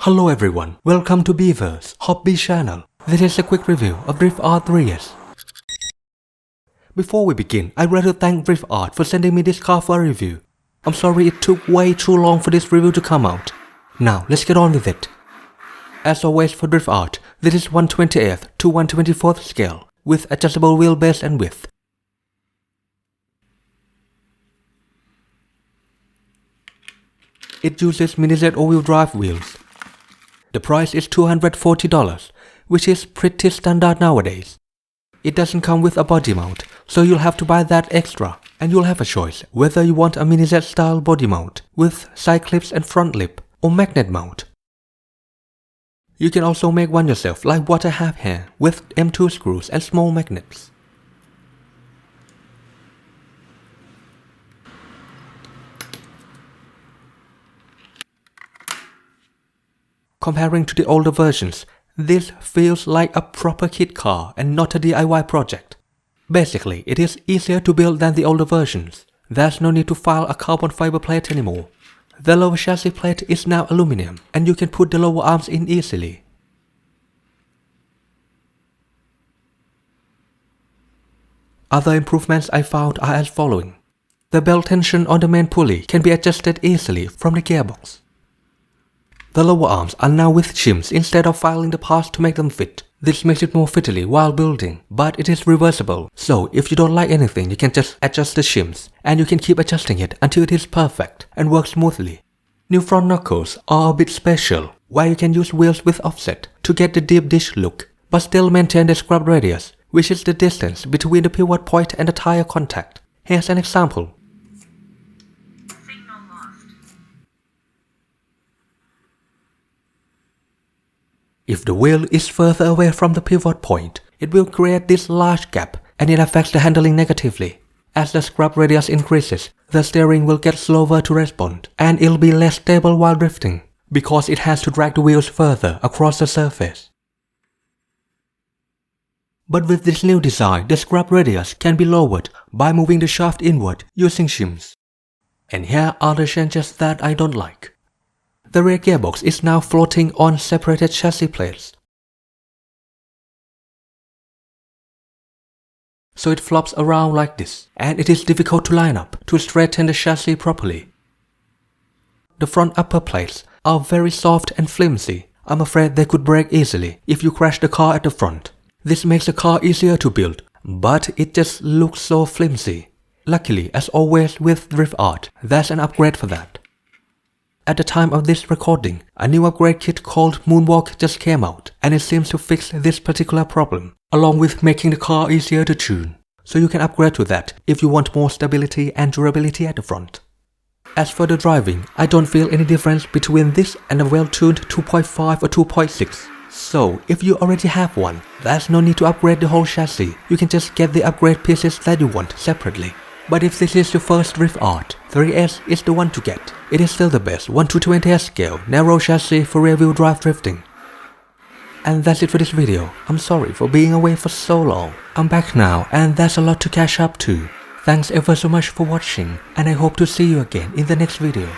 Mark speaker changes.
Speaker 1: Hello everyone, welcome to Beaver's Hobby channel. This is a quick review of DriftArt 3S. Before we begin, I'd like to thank DriftArt for sending me this car for a review. I'm sorry it took way too long for this review to come out. Now, let's get on with it. As always for DriftArt, this is 1/28th to 1/24th scale, with adjustable wheelbase and width. It uses mini Z all-wheel drive wheels. The price is $240, which is pretty standard nowadays. It doesn't come with a body mount, so you'll have to buy that extra, and you'll have a choice whether you want a mini Z style body mount with side clips and front lip, or magnet mount. You can also make one yourself like what I have here, with M2 screws and small magnets. Comparing to the older versions, this feels like a proper kit car and not a DIY project. Basically, it is easier to build than the older versions. There's no need to file a carbon fiber plate anymore. The lower chassis plate is now aluminum, and you can put the lower arms in easily. Other improvements I found are as following. The belt tension on the main pulley can be adjusted easily from the gearbox. The lower arms are now with shims instead of filing the parts to make them fit. This makes it more fiddly while building, but it is reversible, so if you don't like anything you can just adjust the shims, and you can keep adjusting it until it is perfect and works smoothly. New front knuckles are a bit special, where you can use wheels with offset to get the deep dish look, but still maintain the scrub radius, which is the distance between the pivot point and the tire contact. Here's an example. If the wheel is further away from the pivot point, it will create this large gap and it affects the handling negatively. As the scrub radius increases, the steering will get slower to respond and it'll be less stable while drifting, because it has to drag the wheels further across the surface. But with this new design, the scrub radius can be lowered by moving the shaft inward using shims. And here are the changes that I don't like. The rear gearbox is now floating on separated chassis plates, so it flops around like this, and it is difficult to line up to straighten the chassis properly. The front upper plates are very soft and flimsy. I'm afraid they could break easily if you crash the car at the front. This makes the car easier to build, but it just looks so flimsy. Luckily, as always with DriftArt, there's an upgrade for that. At the time of this recording, a new upgrade kit called Moonwalk just came out, and it seems to fix this particular problem, along with making the car easier to tune. So you can upgrade to that if you want more stability and durability at the front. As for the driving, I don't feel any difference between this and a well-tuned 2.5 or 2.6. So if you already have one, there's no need to upgrade the whole chassis. You can just get the upgrade pieces that you want separately. But if this is your first DriftArt, 3S is the one to get. It is still the best 1/20th scale narrow chassis for rear-wheel drive drifting. And that's it for this video. I'm sorry for being away for so long. I'm back now and there's a lot to catch up to. Thanks ever so much for watching, and I hope to see you again in the next video.